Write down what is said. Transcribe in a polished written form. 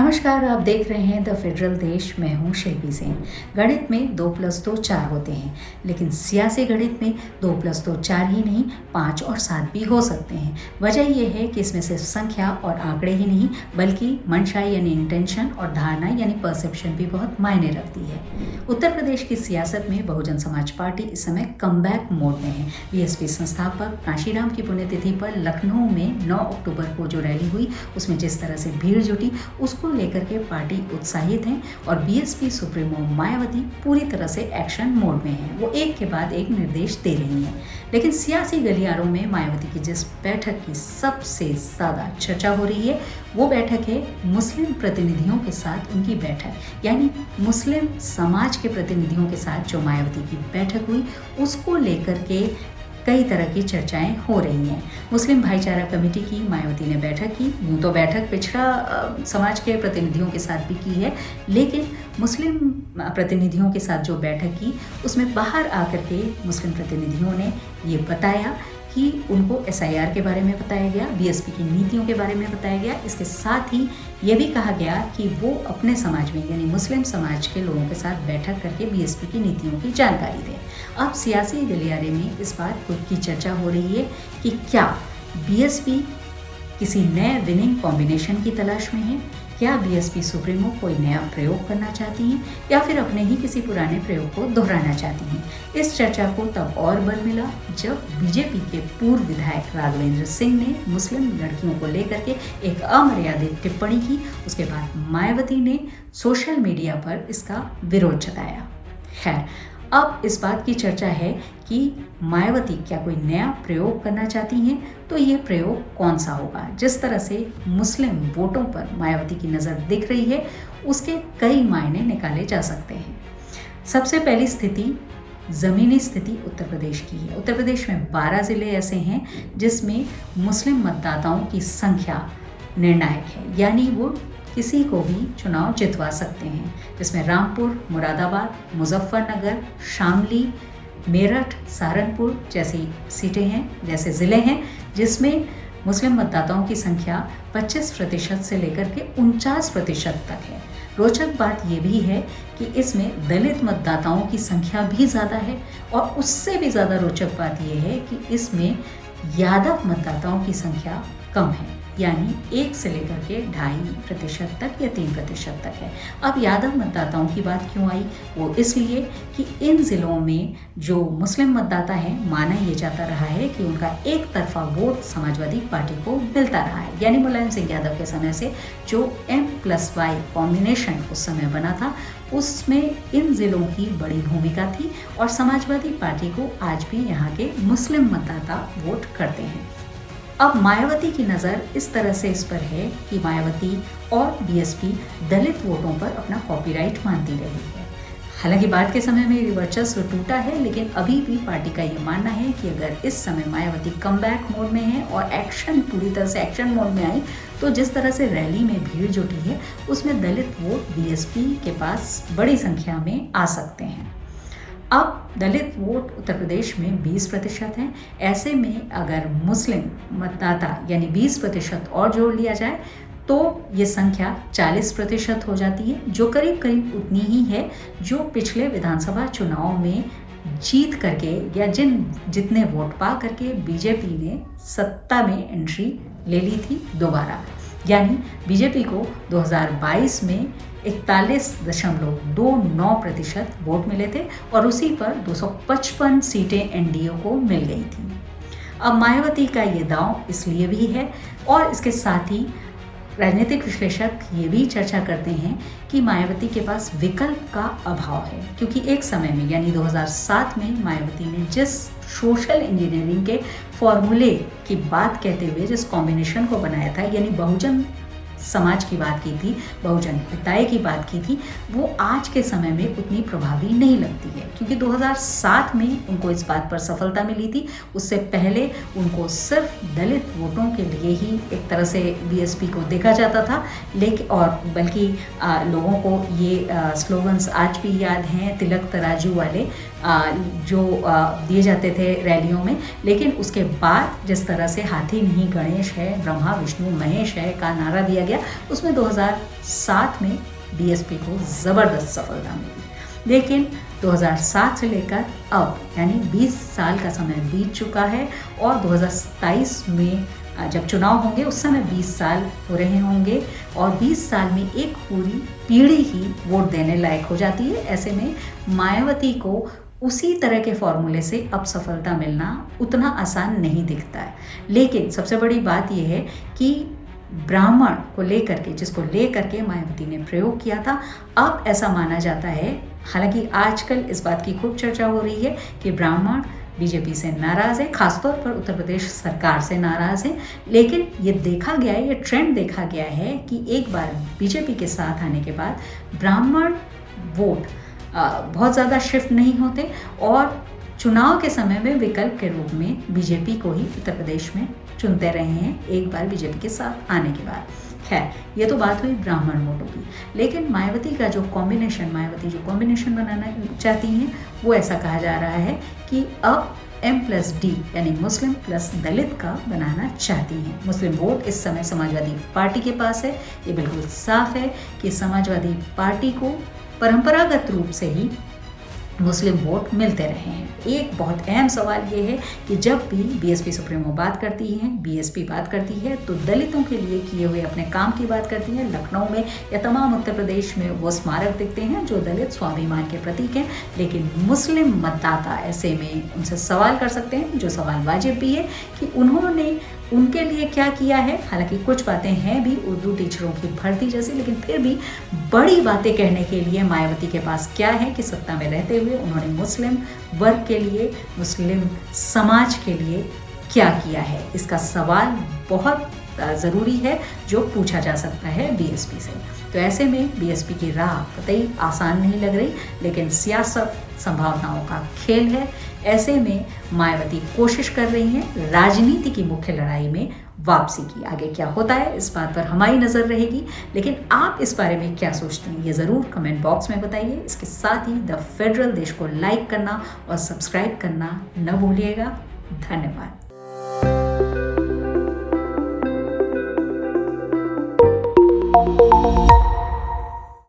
नमस्कार, आप देख रहे हैं द फेडरल देश। मैं हूं शिल्पी सेन। गणित में 2 + 2 4 होते हैं, लेकिन सियासी गणित में 2 + 2 4 ही नहीं 5 और 7 भी हो सकते हैं। वजह यह है कि इसमें सिर्फ संख्या और आंकड़े ही नहीं बल्कि मंशा यानी इंटेंशन और धारणा यानी परसेप्शन भी बहुत मायने रखती है। उत्तर प्रदेश की सियासत में बहुजन समाज पार्टी इस समय कमबैक मोड में है। बीएसपी संस्थापक कांशीराम की पुण्यतिथि पर लखनऊ में 9 अक्टूबर को जो रैली हुई उसमें जिस तरह से भीड़ जुटी उसको लेकर के पार्टी उत्साहित है और बीएसपी सुप्रीमो मायावती पूरी तरह से एक्शन मोड में है। वो एक के बाद एक निर्देश दे रही हैं। लेकिन सियासी गलियारों में मायावती की जिस बैठक की सबसे ज़्यादा चर्चा हो रही है वो बैठक है मुस्लिम प्रतिनिधियों के साथ उनकी बैठक, यानी मुस्लिम समाज के प्रतिनिधियों के साथ जो मायावती की बैठक हुई उसको लेकर के कई तरह की चर्चाएं हो रही हैं। मुस्लिम भाईचारा कमेटी की मायावती ने बैठक की। यूँ तो बैठक पिछड़ा समाज के प्रतिनिधियों के साथ भी की है, लेकिन मुस्लिम प्रतिनिधियों के साथ जो बैठक की उसमें बाहर आकर के मुस्लिम प्रतिनिधियों ने ये बताया कि उनको एसआईआर के बारे में बताया गया, बीएसपी की नीतियों के बारे में बताया गया। इसके साथ ही ये भी कहा गया कि वो अपने समाज में यानी मुस्लिम समाज के लोगों के साथ बैठक करके बीएसपी की नीतियों की जानकारी दें। अब सियासी गलियारे में इस बात की चर्चा हो रही है कि क्या बीएसपी किसी नए विनिंग कॉम्बिनेशन की तलाश में है, क्या बीएसपी सुप्रीमो कोई नया प्रयोग करना चाहती हैं या फिर अपने ही किसी पुराने प्रयोग को दोहराना चाहती हैं। इस चर्चा को तब और बल मिला जब बीजेपी के पूर्व विधायक राघवेंद्र सिंह ने मुस्लिम लड़कियों को लेकर के एक अमर्यादित टिप्पणी की। उसके बाद मायावती ने सोशल मीडिया पर इसका विरोध जताया। खैर, अब इस बात की चर्चा है कि मायावती क्या कोई नया प्रयोग करना चाहती हैं, तो ये प्रयोग कौन सा होगा। जिस तरह से मुस्लिम वोटों पर मायावती की नज़र दिख रही है उसके कई मायने निकाले जा सकते हैं। सबसे पहली स्थिति ज़मीनी स्थिति उत्तर प्रदेश की है। उत्तर प्रदेश में 12 ज़िले ऐसे हैं जिसमें मुस्लिम मतदाताओं की संख्या निर्णायक है, यानी वो किसी को भी चुनाव जितवा सकते हैं, जिसमें रामपुर, मुरादाबाद, मुजफ्फरनगर, शामली, मेरठ, सहारनपुर जैसी सीटें हैं, जैसे ज़िले हैं जिसमें मुस्लिम मतदाताओं की संख्या 25% से लेकर के 49% तक है। रोचक बात यह भी है कि इसमें दलित मतदाताओं की संख्या भी ज़्यादा है और उससे भी ज़्यादा रोचक बात यह है कि इसमें यादव मतदाताओं की संख्या कम है, यानी 1 से लेकर के 2.5% तक या 3% तक है। अब यादव मतदाताओं की बात क्यों आई? वो इसलिए कि इन ज़िलों में जो मुस्लिम मतदाता हैं माना ये जाता रहा है कि उनका एक तरफा वोट समाजवादी पार्टी को मिलता रहा है, यानी मुलायम सिंह यादव के समय से जो M+Y कॉम्बिनेशन उस समय बना था उसमें इन ज़िलों की बड़ी भूमिका थी और समाजवादी पार्टी को आज भी यहाँ के मुस्लिम मतदाता वोट करते हैं। अब मायावती की नज़र इस तरह से इस पर है कि मायावती और बीएसपी दलित वोटों पर अपना कॉपीराइट मानती रही है। हालांकि बाद के समय में वर्चस्व टूटा है, लेकिन अभी भी पार्टी का ये मानना है कि अगर इस समय मायावती कमबैक मोड में है और एक्शन पूरी तरह से एक्शन मोड में आई तो जिस तरह से रैली में भीड़ जुटी है उसमें दलित वोट बीएसपी के पास बड़ी संख्या में आ सकते हैं। अब दलित वोट उत्तर प्रदेश में 20% हैं। ऐसे में अगर मुस्लिम मतदाता यानी 20% और जोड़ लिया जाए तो ये संख्या 40% हो जाती है, जो करीब करीब उतनी ही है जो पिछले विधानसभा चुनाव में जीत करके या जितने वोट पा करके बीजेपी ने सत्ता में एंट्री ले ली थी दोबारा। यानी बीजेपी को 2022 में 41.29% वोट मिले थे और उसी पर 255 सीटें एनडीए को मिल गई थी। अब मायावती का ये दांव इसलिए भी है और इसके साथ ही राजनीतिक विश्लेषक ये भी चर्चा करते हैं कि मायावती के पास विकल्प का अभाव है, क्योंकि एक समय में यानी 2007 में मायावती ने जिस सोशल इंजीनियरिंग के फॉर्मूले की बात कहते हुए जिस कॉम्बिनेशन को बनाया था, यानी बहुजन समाज की बात की थी, बहुजन हिताय की बात की थी, वो आज के समय में उतनी प्रभावी नहीं लगती है, क्योंकि 2007 में उनको इस बात पर सफलता मिली थी। उससे पहले उनको सिर्फ दलित वोटों के लिए ही एक तरह से बीएसपी को देखा जाता था, लेकिन और बल्कि लोगों को ये स्लोगन्स आज भी याद हैं, तिलक तराजू वाले जो दिए जाते थे रैलियों में। लेकिन उसके बाद जिस तरह से हाथी नहीं गणेश है, ब्रह्मा विष्णु महेश है का नारा दिया गया, उसमें 2007 में बीएसपी को ज़बरदस्त सफलता मिली। लेकिन 2007 से लेकर अब यानी 20 साल का समय बीत चुका है और 2027 में जब चुनाव होंगे उस समय 20 साल हो रहे होंगे और 20 साल में एक पूरी पीढ़ी ही वोट देने लायक हो जाती है। ऐसे में मायावती को उसी तरह के फॉर्मूले से अब सफलता मिलना उतना आसान नहीं दिखता है। लेकिन सबसे बड़ी बात यह है कि ब्राह्मण को लेकर के, जिसको लेकर के मायावती ने प्रयोग किया था, अब ऐसा माना जाता है, हालांकि आजकल इस बात की खूब चर्चा हो रही है कि ब्राह्मण बीजेपी से नाराज़ है, खासतौर पर उत्तर प्रदेश सरकार से नाराज़ है। लेकिन ये देखा गया है, ये ट्रेंड देखा गया है कि एक बार बीजेपी के साथ आने के बाद ब्राह्मण वोट बहुत ज़्यादा शिफ्ट नहीं होते और चुनाव के समय में विकल्प के रूप में बीजेपी को ही उत्तर प्रदेश में चुनते रहे हैं एक बार बीजेपी के साथ आने के बाद। खैर, ये तो बात हुई ब्राह्मण वोटों की। लेकिन मायावती जो कॉम्बिनेशन बनाना चाहती हैं वो ऐसा कहा जा रहा है कि अब M+D यानी मुस्लिम प्लस दलित का बनाना चाहती हैं। मुस्लिम वोट इस समय समाजवादी पार्टी के पास है। ये बिल्कुल साफ है कि समाजवादी पार्टी को परंपरागत रूप से ही मुस्लिम वोट मिलते रहे हैं। एक बहुत अहम सवाल ये है कि जब भी बीएसपी सुप्रीमो बात करती है, बीएसपी बात करती है, तो दलितों के लिए किए हुए अपने काम की बात करती है। लखनऊ में या तमाम उत्तर प्रदेश में वो स्मारक दिखते हैं जो दलित स्वाभिमान के प्रतीक हैं। लेकिन मुस्लिम मतदाता ऐसे में उनसे सवाल कर सकते हैं, जो सवाल वाजिब भी है कि उन्होंने उनके लिए क्या किया है। हालांकि कुछ बातें हैं भी उर्दू टीचरों की भर्ती जैसी, लेकिन फिर भी बड़ी बातें कहने के लिए मायावती के पास क्या है कि सत्ता में रहते हुए उन्होंने मुस्लिम वर्ग के लिए, मुस्लिम समाज के लिए क्या किया है। इसका सवाल बहुत ज़रूरी है जो पूछा जा सकता है बीएसपी से। तो ऐसे में बीएसपी की राह कतई आसान नहीं लग रही, लेकिन सियासत संभावनाओं का खेल है। ऐसे में मायावती कोशिश कर रही हैं राजनीति की मुख्य लड़ाई में वापसी की। आगे क्या होता है इस बात पर हमारी नज़र रहेगी, लेकिन आप इस बारे में क्या सोचते हैं ये ज़रूर कमेंट बॉक्स में बताइए। इसके साथ ही द फेडरल देश को लाइक करना और सब्सक्राइब करना न भूलिएगा। धन्यवाद।